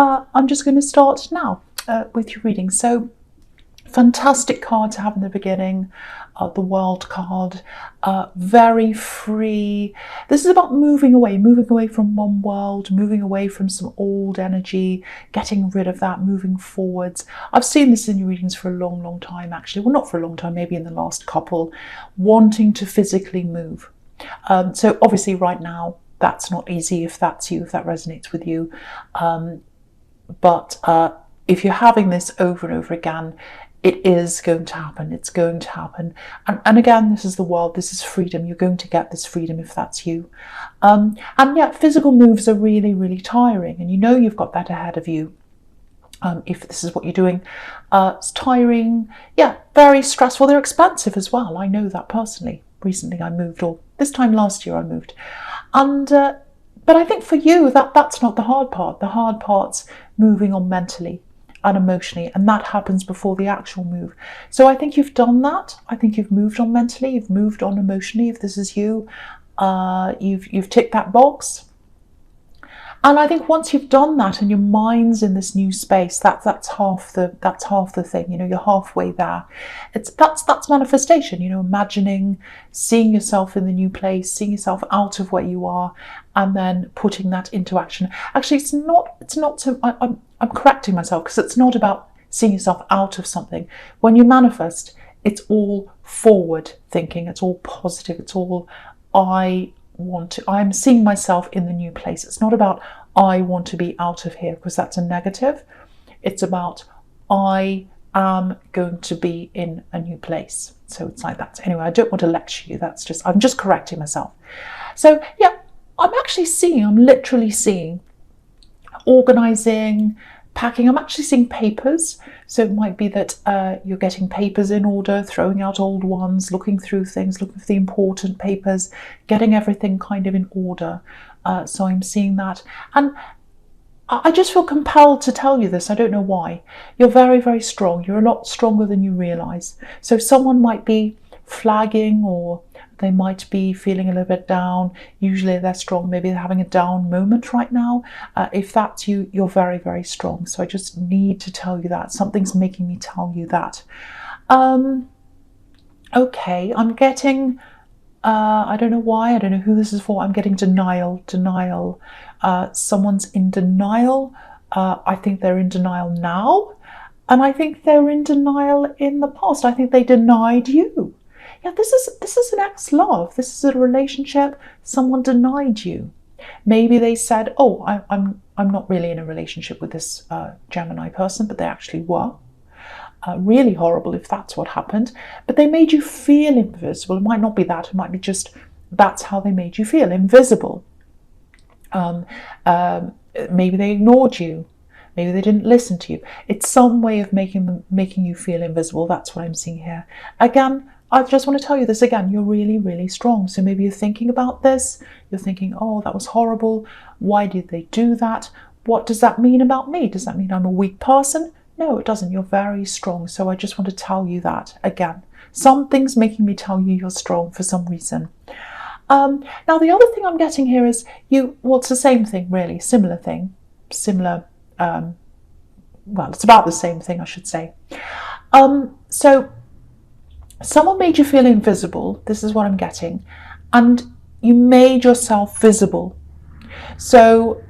I'm just going to start now with your reading. So, fantastic card to have in the beginning, the World card, very free. This is about moving away from one world, moving away from some old energy, getting rid of that, moving forwards. I've seen this in your readings for a long, long time, actually. Well, not for a long time, maybe in the last couple, wanting to physically move. So obviously right now, that's not easy if that's you, if that resonates with you. But if you're having this over and over again, it is going to happen. It's going to happen. And again, this is the world. This is freedom. You're going to get this freedom if that's you. And yeah, physical moves are really, really tiring. And you know you've got that ahead of you. If this is what you're doing. It's tiring. Yeah, very stressful. They're expensive as well. I know that personally. Recently I moved, or this time last year I moved. And but I think for you, that's not the hard part. The hard part's moving on mentally and emotionally, and that happens before the actual move. So I think you've done that. I think you've moved on mentally, you've moved on emotionally. If this is you, you've ticked that box. And I think once you've done that and your mind's in this new space, that's half the thing. You know, you're halfway there. That's manifestation. You know, imagining, seeing yourself in the new place, seeing yourself out of where you are, and then putting that into action. Actually, it's not so. I'm correcting myself, because it's not about seeing yourself out of something. When you manifest, it's all forward thinking. It's all positive. It's all I'm seeing myself in the new place. It's not about I want to be out of here, because that's a negative. It's about I am going to be in a new place. So it's like that. Anyway, I don't want to lecture you. I'm just correcting myself. So yeah, I'm literally seeing organizing, packing. I'm actually seeing papers. So it might be that you're getting papers in order, throwing out old ones, looking through things, looking for the important papers, getting everything kind of in order. So I'm seeing that. And I just feel compelled to tell you this. I don't know why. You're very, very strong. You're a lot stronger than you realize. So someone might be flagging, or they might be feeling a little bit down. Usually they're strong. Maybe they're having a down moment right now. If that's you, you're very, very strong. So I just need to tell you that. Something's making me tell you that. Okay, I'm getting, I don't know why, I don't know who this is for. I'm getting denial. Someone's in denial. I think they're in denial now. And I think they're in denial in the past. I think they denied you. Yeah, this is an ex-love. This is a relationship. Someone denied you. Maybe they said, "Oh, I'm not really in a relationship with this Gemini person," but they actually were. Really horrible if that's what happened. But they made you feel invisible. It might not be that. It might be just that's how they made you feel, invisible. Maybe they ignored you. Maybe they didn't listen to you. It's some way of making you feel invisible. That's what I'm seeing here. Again, I just want to tell you this again. You're really, really strong. So maybe you're thinking about this. You're thinking, oh, that was horrible. Why did they do that? What does that mean about me? Does that mean I'm a weak person? No, it doesn't. You're very strong. So I just want to tell you that again. Something's making me tell you you're strong for some reason. Now, the other thing I'm getting here is well, it's the same thing, really. Similar thing. Well, it's about the same thing, I should say. So someone made you feel invisible. This is what I'm getting. And you made yourself visible. So,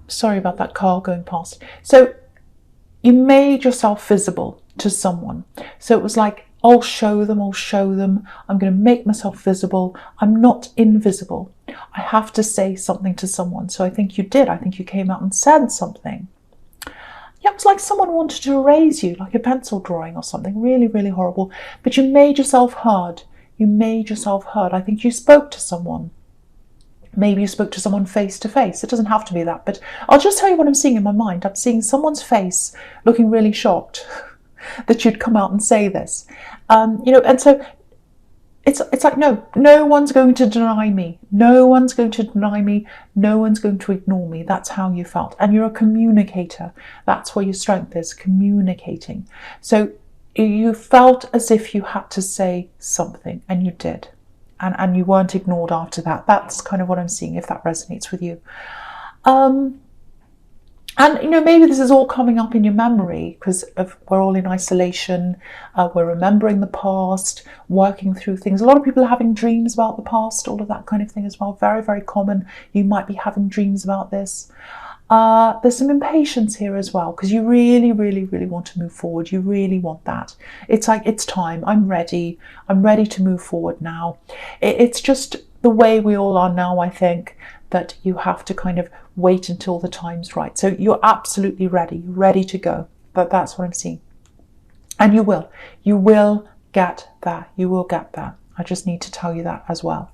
sorry about that car going past. So you made yourself visible to someone. So it was like, I'll show them. I'm going to make myself visible. I'm not invisible. I have to say something to someone. So I think you did. I think you came out and said something. Yeah, it was like someone wanted to erase you, like a pencil drawing or something. Really, really horrible. But you made yourself heard. I think you spoke to someone. Maybe you spoke to someone face to face. It doesn't have to be that. But I'll just tell you what I'm seeing in my mind. I'm seeing someone's face looking really shocked that you'd come out and say this. And so it's like, no one's going to deny me. No one's going to deny me. No one's going to ignore me. That's how you felt. And you're a communicator. That's where your strength is, communicating. So you felt as if you had to say something, and you did. And you weren't ignored after that. That's kind of what I'm seeing, if that resonates with you. And, maybe this is all coming up in your memory because we're all in isolation. We're remembering the past, working through things. A lot of people are having dreams about the past, all of that kind of thing as well. Very, very common. You might be having dreams about this. There's some impatience here as well because you really, really, really want to move forward. You really want that. It's like, it's time. I'm ready. I'm ready to move forward now. It's just the way we all are now, I think, that you have to kind of wait until the time's right. So you're absolutely ready to go. That's what I'm seeing. And you will get there. You will get there. I just need to tell you that as well.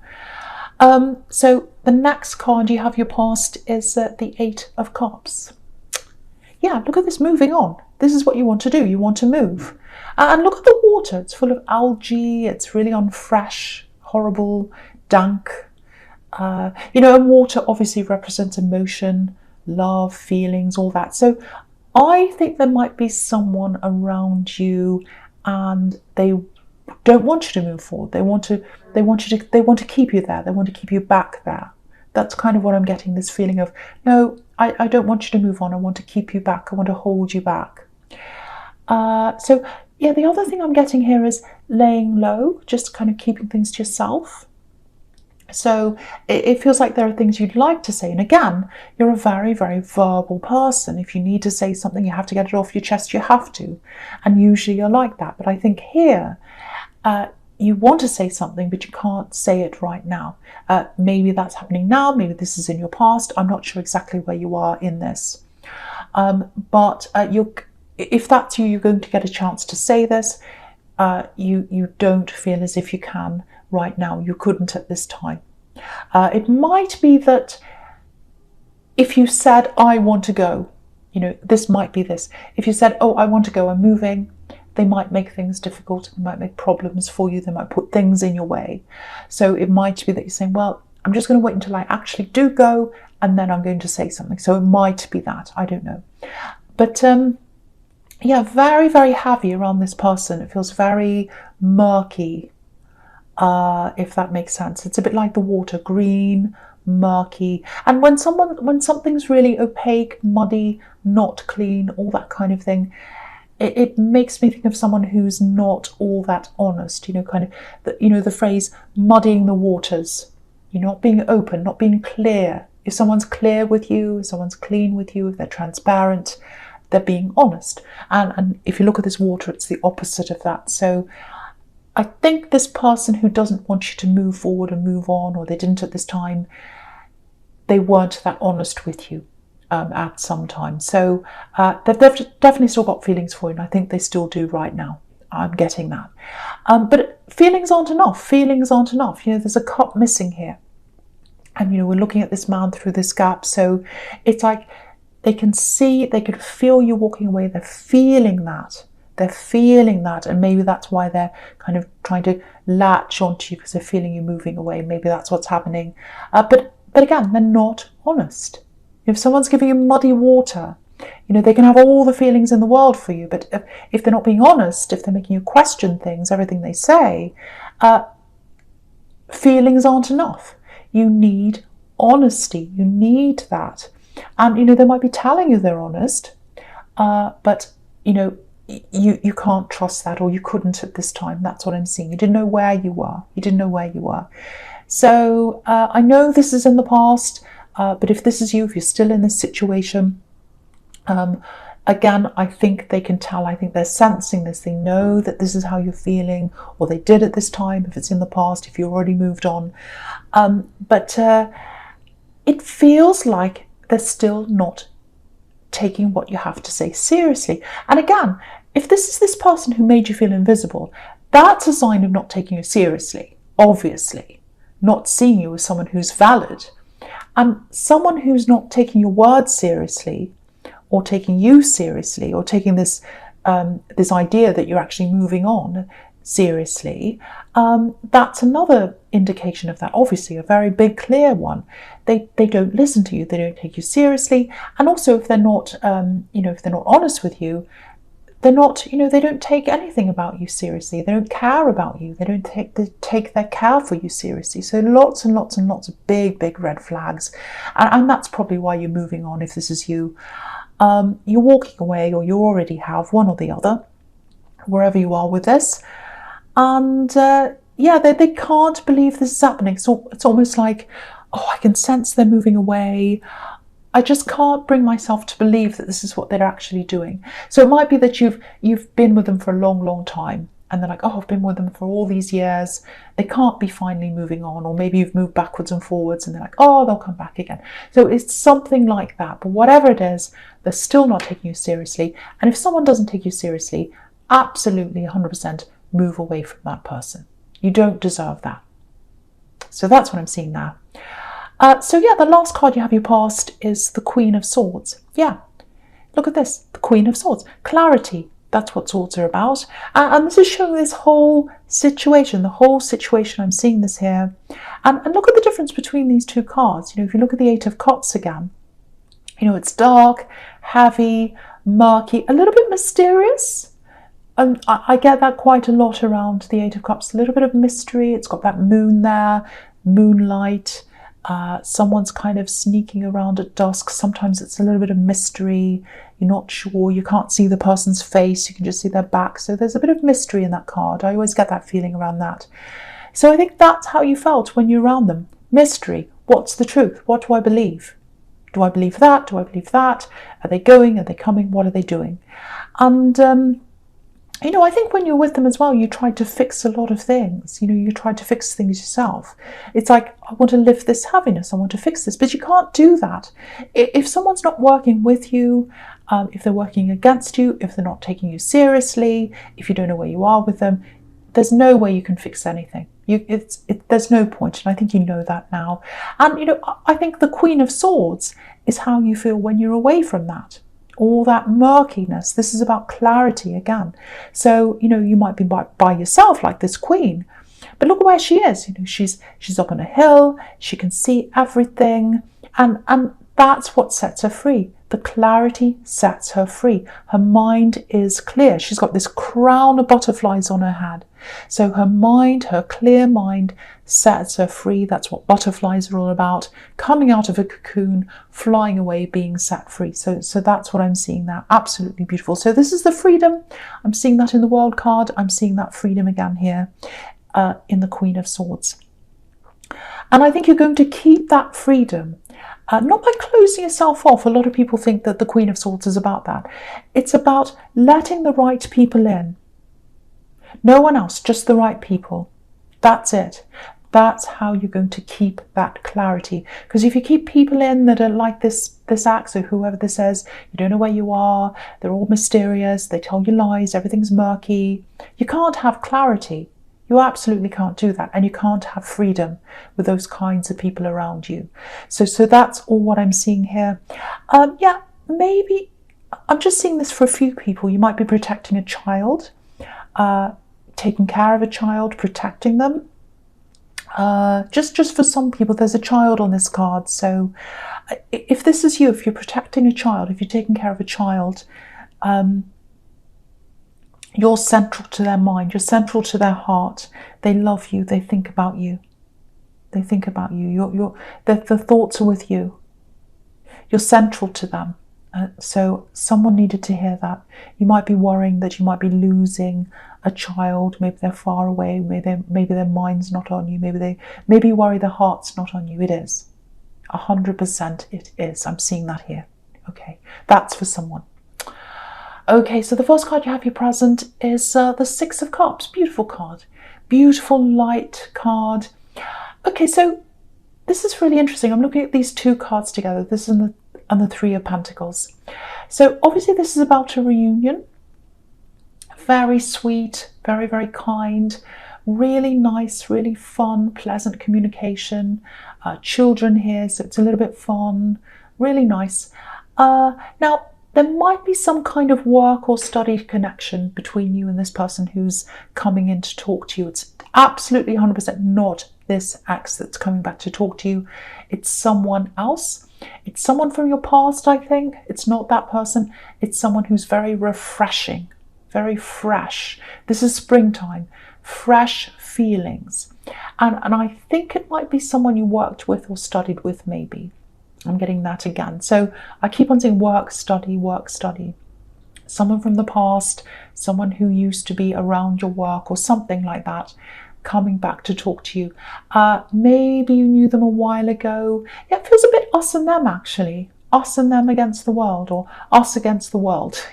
So the next card you have your past is the Eight of Cups. Yeah, look at this, moving on. This is what you want to do. You want to move. And look at the water. It's full of algae. It's really unfresh, horrible, dank. And water obviously represents emotion, love, feelings, all that. So I think there might be someone around you and they don't want you to move forward. They want to keep you there. They want to keep you back there. That's kind of what I'm getting, this feeling of, no, I don't want you to move on. I want to keep you back. I want to hold you back. So yeah, the other thing I'm getting here is laying low, just kind of keeping things to yourself. So it feels like there are things you'd like to say. And again, you're a very, very verbal person. If you need to say something, you have to get it off your chest, you have to. And usually you're like that. But I think here, you want to say something, but you can't say it right now. Maybe that's happening now. Maybe this is in your past. I'm not sure exactly where you are in this. But if that's you, you're going to get a chance to say this. You don't feel as if you can right now. You couldn't at this time. It might be that if you said, I want to go, this might be this. If you said, oh, I want to go, I'm moving, they might make things difficult. They might make problems for you. They might put things in your way. So it might be that you're saying, well, I'm just going to wait until I actually do go, and then I'm going to say something. So it might be that. I don't know. But yeah, very, very heavy around this person. It feels very murky, if that makes sense. It's a bit like the water, green, murky. And when something's really opaque, muddy, not clean, all that kind of thing, it makes me think of someone who's not all that honest, kind of, the phrase muddying the waters. You're not being open, not being clear. If someone's clear with you, if someone's clean with you, if they're transparent, they're being honest. And if you look at this water, it's the opposite of that. So I think this person who doesn't want you to move forward and move on, or they didn't at this time, they weren't that honest with you at some time. So they've definitely still got feelings for you, and I think they still do right now. I'm getting that. But feelings aren't enough. Feelings aren't enough. There's a cup missing here. And, we're looking at this man through this gap. So it's like they can see, they can feel you walking away. They're feeling that. They're feeling that. And maybe that's why they're kind of trying to latch onto you, because they're feeling you moving away. Maybe that's what's happening. But again, they're not honest. If someone's giving you muddy water, they can have all the feelings in the world for you, but if they're not being honest, if they're making you question things, everything they say, feelings aren't enough. You need honesty. You need that. And, they might be telling you they're honest, but, you can't trust that, or you couldn't at this time. That's what I'm seeing. You didn't know where you were. You didn't know where you were. So I know this is in the past, but if this is you, if you're still in this situation, again, I think they can tell. I think they're sensing this. They know that this is how you're feeling, or they did at this time, if it's in the past, if you already moved on. But it feels like they're still not taking what you have to say seriously. And again, if this is this person who made you feel invisible, that's a sign of not taking you seriously, obviously, not seeing you as someone who's valid. And someone who's not taking your words seriously, or taking you seriously, or taking this this idea that you're actually moving on seriously, that's another indication of that. Obviously, a very big, clear one. They don't listen to you. They don't take you seriously. And also, if they're not, if they're not honest with you, they're not, they don't take anything about you seriously. They don't care about you. They don't take their care for you seriously. So lots and lots and lots of big, big red flags. And that's probably why you're moving on, if this is you. You're walking away, or you already have, one or the other, wherever you are with this. And yeah, they can't believe this is happening. So it's almost like, oh, I can sense they're moving away. I just can't bring myself to believe that this is what they're actually doing. So it might be that you've been with them for a long, long time, and they're like, oh, I've been with them for all these years. They can't be finally moving on. Or maybe you've moved backwards and forwards, and they're like, oh, they'll come back again. So it's something like that. But whatever it is, they're still not taking you seriously. And if someone doesn't take you seriously, absolutely 100% move away from that person. You don't deserve that. So that's what I'm seeing now. So yeah, the last card you have your past is the Queen of Swords. Yeah, look at this, the Queen of Swords. Clarity, that's what swords are about. And this is showing this whole situation, I'm seeing this here. And look at the difference between these two cards. You know, if you look at the Eight of Cups again, you know, it's dark, heavy, murky, a little bit mysterious. And I get that quite a lot around the Eight of Cups, a little bit of mystery. It's got that moon there, moonlight. Someone's kind of sneaking around at dusk. Sometimes it's a little bit of mystery. You're not sure. You can't see the person's face. You can just see their back. So there's a bit of mystery in that card. I always get that feeling around that. So I think that's how you felt when you're around them. Mystery. What's the truth? What do I believe? Do I believe that? Do I believe that? Are they going? Are they coming? What are they doing? And you know, I think when you're with them as well, you try to fix a lot of things. You know, you try to fix things yourself. It's like, I want to lift this heaviness. I want to fix this. But you can't do that. If someone's not working with you, if they're working against you, if they're not taking you seriously, if you don't know where you are with them, there's no way you can fix anything. There's no point. And I think you know that now. And, you know, I think the Queen of Swords is how you feel when you're away from that. All that murkiness. This is about clarity again. So, you know, you might be by yourself like this queen, but look where she is. You know, she's up on a hill. She can see everything, and that's what sets her free. The clarity sets her free. Her mind is clear. She's got this crown of butterflies on her head. So her mind, her clear mind, sets her free. That's what butterflies are all about. Coming out of a cocoon, flying away, being set free. So that's what I'm seeing there. Absolutely beautiful. So this is the freedom. I'm seeing that in the World card. I'm seeing that freedom again here in the Queen of Swords. And I think you're going to keep that freedom. Not by closing yourself off. A lot of people think that the Queen of Swords is about that. It's about letting the right people in. No one else, just the right people. That's it. That's how you're going to keep that clarity. Because if you keep people in that are like this axe or whoever this is, you don't know where you are, they're all mysterious, they tell you lies, everything's murky, you can't have clarity. You absolutely can't do that, and you can't have freedom with those kinds of people around you. So that's all what I'm seeing here. Yeah, maybe I'm just seeing this for a few people. You might be protecting a child, taking care of a child, protecting them. Just for some people, there's a child on this card. So if this is you, if you're protecting a child, if you're taking care of a child, you're central to their mind, you're central to their heart. They love you, they think about you. They think about you. The thoughts are with you. You're central to them. So someone needed to hear that. You might be worrying that you might be losing a child. Maybe they're far away. Maybe their mind's not on you. Maybe you worry their heart's not on you. It is. 100% it is. I'm seeing that here. Okay, that's for someone. Okay, so the first card you have here present is the Six of Cups. Beautiful card. Beautiful light card. Okay, so this is really interesting. I'm looking at these two cards together. This and the Three of Pentacles. So obviously this is about a reunion. Very sweet, very, very kind, really nice, really fun, pleasant communication. Children here, so it's a little bit fun, really nice. Now, there might be some kind of work or study connection between you and this person who's coming in to talk to you. It's absolutely 100% not this ex that's coming back to talk to you. It's someone else. It's someone from your past, I think. It's not that person. It's someone who's very refreshing, very fresh. This is springtime, fresh feelings. And I think it might be someone you worked with or studied with maybe. I'm getting that again. So I keep on saying work, study, work, study. Someone from the past, someone who used to be around your work or something like that, coming back to talk to you. Maybe you knew them a while ago. Yeah, it feels a bit us and them, actually. Us and them against the world, or us against the world.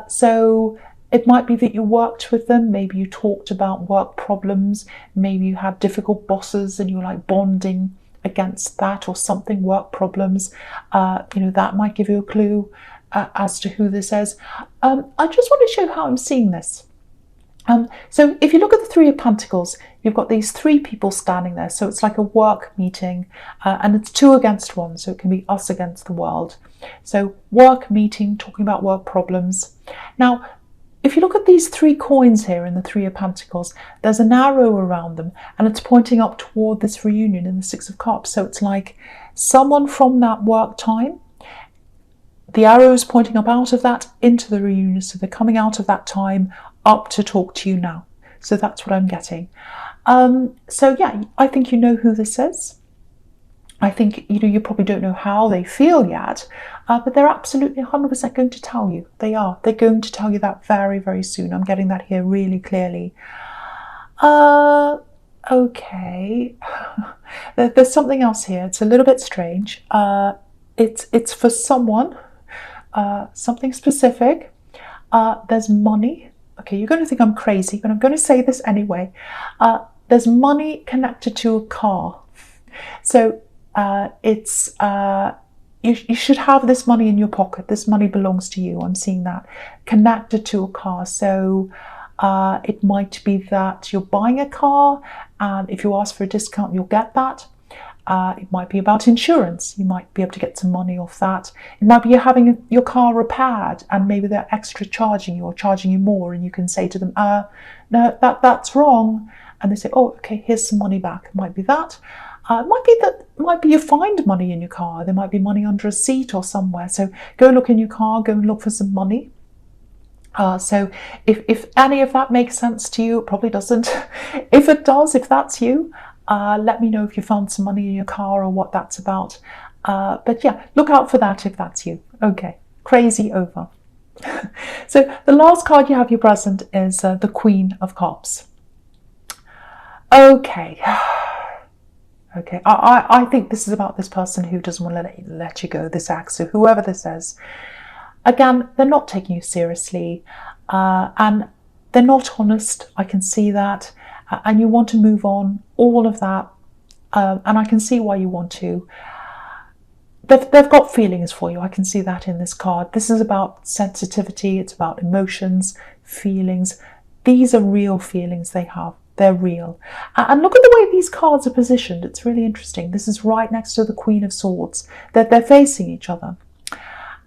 So it might be that you worked with them. Maybe you talked about work problems. Maybe you had difficult bosses and you're like bonding against that or something, work problems. That might give you a clue as to who this is. I just want to show how I'm seeing this. So if you look at the Three of Pentacles, you've got these three people standing there. So it's like a work meeting, and it's two against one. So it can be us against the world. So work meeting, talking about work problems. Now, if you look at these three coins here in the Three of Pentacles, there's an arrow around them, and it's pointing up toward this reunion in the Six of Cups. So it's like someone from that work time. The arrow is pointing up out of that into the reunion. So they're coming out of that time up to talk to you now. So that's what I'm getting. So yeah, I think you know who this is. I think you probably don't know how they feel yet, but they're absolutely 100% going to tell you. They're going to tell you that very, very soon. I'm getting that here really clearly. Okay. There's something else here. It's a little bit strange. It's for someone, something specific. There's money. Okay, you're going to think I'm crazy, but I'm going to say this anyway. There's money connected to a car. So you should have this money in your pocket. This money belongs to you. I'm seeing that connected to a car. So it might be that you're buying a car, and if you ask for a discount, you'll get that. It might be about insurance. You might be able to get some money off that. It might be you're having your car repaired, and maybe they're extra charging you or charging you more, and you can say to them, no, that's wrong. And they say, oh, okay, here's some money back. It might be that. It might be you find money in your car. There might be money under a seat or somewhere. So go look in your car, go and look for some money. So if any of that makes sense to you, it probably doesn't. If it does, if that's you, let me know if you found some money in your car or what that's about. But yeah, look out for that if that's you. Okay, crazy over. So the last card you have your present is the Queen of Cups. Okay. Okay, I think this is about this person who doesn't want to let you go, this ex, so whoever this is. Again, they're not taking you seriously, and they're not honest. I can see that. And you want to move on, all of that. And I can see why you want to. They've got feelings for you. I can see that in this card. This is about sensitivity. It's about emotions, feelings. These are real feelings they have. They're real. And look at the way these cards are positioned. It's really interesting. This is right next to the Queen of Swords. They're facing each other.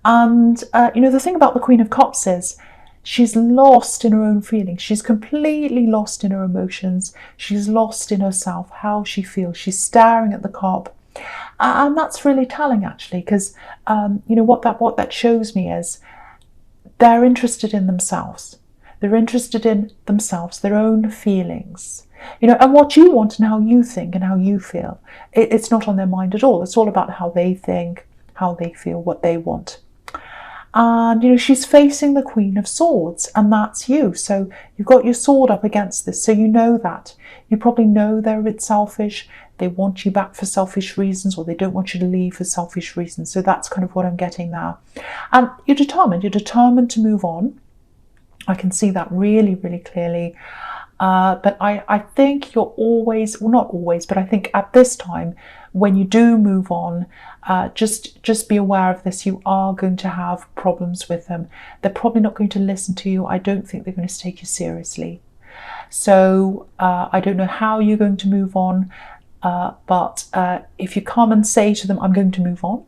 And, the thing about the Queen of Cups is she's lost in her own feelings. She's completely lost in her emotions. She's lost in herself, how she feels. She's staring at the cup. And that's really telling, actually, because, what that shows me is they're interested in themselves. They're interested in themselves, their own feelings, and what you want and how you think and how you feel. It's not on their mind at all. It's all about how they think, how they feel, what they want. And, she's facing the Queen of Swords, and that's you. So you've got your sword up against this. So you know that. You probably know they're a bit selfish. They want you back for selfish reasons, or they don't want you to leave for selfish reasons. So that's kind of what I'm getting there. And you're determined to move on. I can see that really, really clearly. But I think you're always, well, not always, but I think at this time, when you do move on, just be aware of this. You are going to have problems with them. They're probably not going to listen to you. I don't think they're going to take you seriously. So I don't know how you're going to move on, but if you come and say to them, I'm going to move on,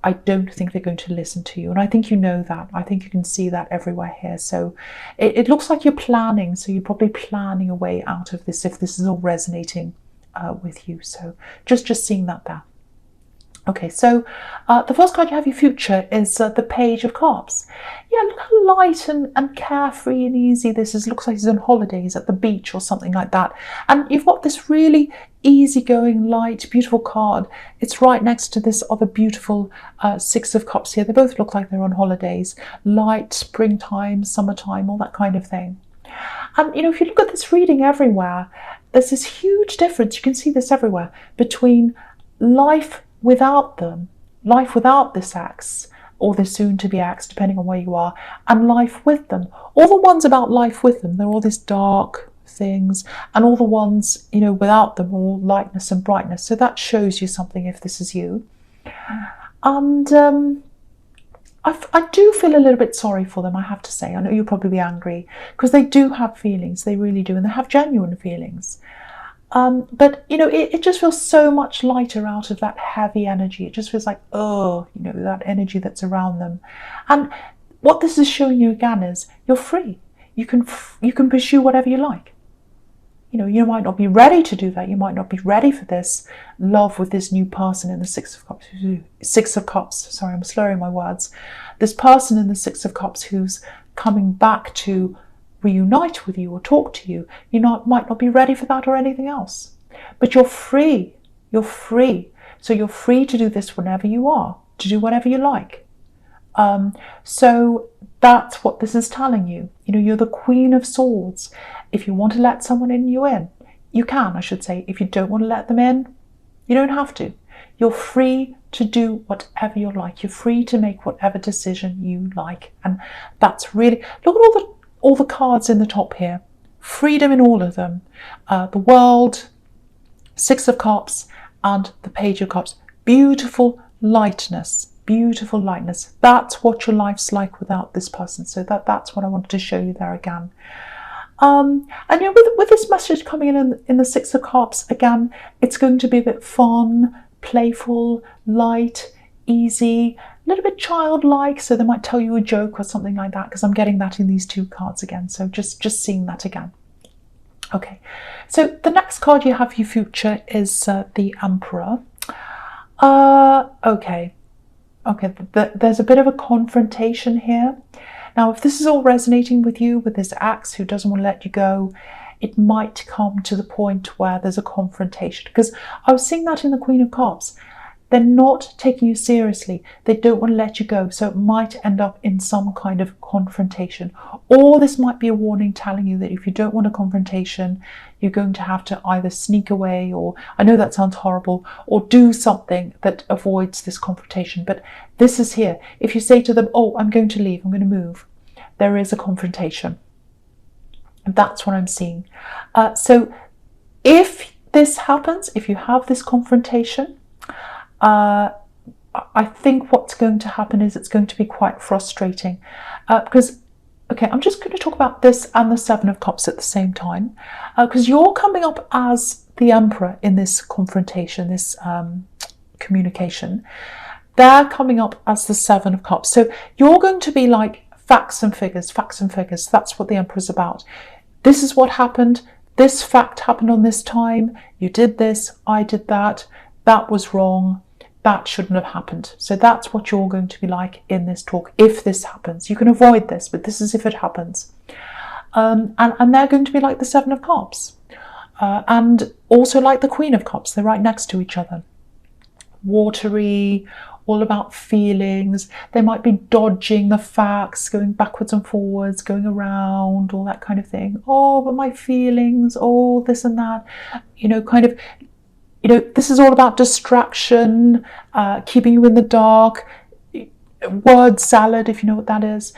I don't think they're going to listen to you. And I think you know that. I think you can see that everywhere here. So it looks like you're planning. So you're probably planning a way out of this if this is all resonating with you. So just seeing that there. Okay, so the first card you have, your future, is the Page of Cups. Yeah, look how light and carefree and easy this is. Looks like he's on holidays at the beach or something like that. And you've got this really easygoing, light, beautiful card. It's right next to this other beautiful Six of Cups here. They both look like they're on holidays. Light, springtime, summertime, all that kind of thing. And, you know, if you look at this reading everywhere, there's this huge difference. You can see this everywhere between life without them, life without this axe, or this soon-to-be axe, depending on where you are, and life with them. All the ones about life with them, they're all these dark things, and all the ones, you know, without them, all lightness and brightness. So that shows you something if this is you. And I do feel a little bit sorry for them, I have to say. I know you'll probably be angry, because they do have feelings, they really do, and they have genuine feelings. But, you know, it just feels so much lighter out of that heavy energy. It just feels like, oh, you know, that energy that's around them. And what this is showing you again is you're free. You can pursue whatever you like. You know, you might not be ready to do that. You might not be ready for this love with this new person in the Six of Cups. Six of Cups. Sorry, I'm slurring my words. This person in the Six of Cups who's coming back to reunite with you or talk to you. You might not be ready for that or anything else. But you're free. You're free. So you're free to do this whenever you are, to do whatever you like. So that's what this is telling you. You know, you're the Queen of Swords. If you want to let someone in, you in. You can, I should say. If you don't want to let them in, you don't have to. You're free to do whatever you like. You're free to make whatever decision you like. And that's really, look at all the cards in the top here. Freedom in all of them. The World, Six of Cups, and the Page of Cups. Beautiful lightness. Beautiful lightness. That's what your life's like without this person. So that's what I wanted to show you there again. And you know, with this message coming in the Six of Cups, again, it's going to be a bit fun, playful, light, easy, a little bit childlike, so they might tell you a joke or something like that, because I'm getting that in these two cards again. So just seeing that again. Okay, so the next card you have for your future is the Emperor. Okay, there's a bit of a confrontation here. Now, if this is all resonating with you, with this axe who doesn't want to let you go, it might come to the point where there's a confrontation, because I was seeing that in the Queen of Cups. They're not taking you seriously. They don't want to let you go. So it might end up in some kind of confrontation. Or this might be a warning telling you that if you don't want a confrontation, you're going to have to either sneak away, or, I know that sounds horrible, or do something that avoids this confrontation. But this is here. If you say to them, oh, I'm going to leave, I'm going to move, there is a confrontation. And that's what I'm seeing. So if this happens, if you have this confrontation, I think what's going to happen is it's going to be quite frustrating, because, okay, I'm just going to talk about this and the Seven of Cups at the same time, because you're coming up as the Emperor in this confrontation, this communication. They're coming up as the Seven of Cups. So you're going to be like facts and figures, facts and figures. That's what the Emperor's about. This is what happened. This fact happened on this time. You did this. I did that. That was wrong. That shouldn't have happened. So that's what you're going to be like in this talk if this happens. You can avoid this, but this is if it happens. And they're going to be like the Seven of Cups. And also like the Queen of Cups. They're right next to each other. Watery, all about feelings. They might be dodging the facts, going backwards and forwards, going around, all that kind of thing. Oh, but my feelings, oh, this and that. You know, kind of... You know, this is all about distraction, keeping you in the dark, word salad, if you know what that is,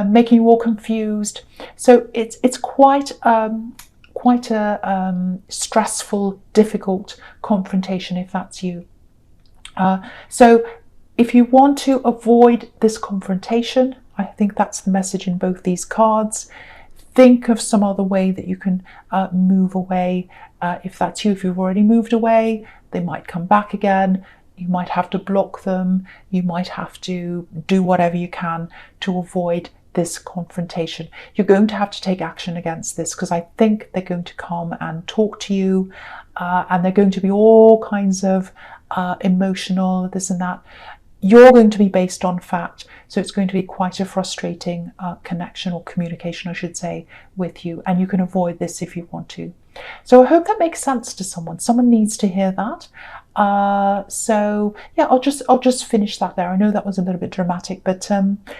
making you all confused. So it's quite a stressful, difficult confrontation if that's you. So if you want to avoid this confrontation, I think that's the message in both these cards. Think of some other way that you can move away. If that's you, if you've already moved away, they might come back again. You might have to block them. You might have to do whatever you can to avoid this confrontation. You're going to have to take action against this, because I think they're going to come and talk to you, and they're going to be all kinds of emotional, this and that. You're going to be based on fact, so it's going to be quite a frustrating connection, or communication, I should say, with you, and you can avoid this if you want to. So I hope that makes sense to someone. Someone needs to hear that. So yeah, I'll just finish that there. I know that was a little bit dramatic, but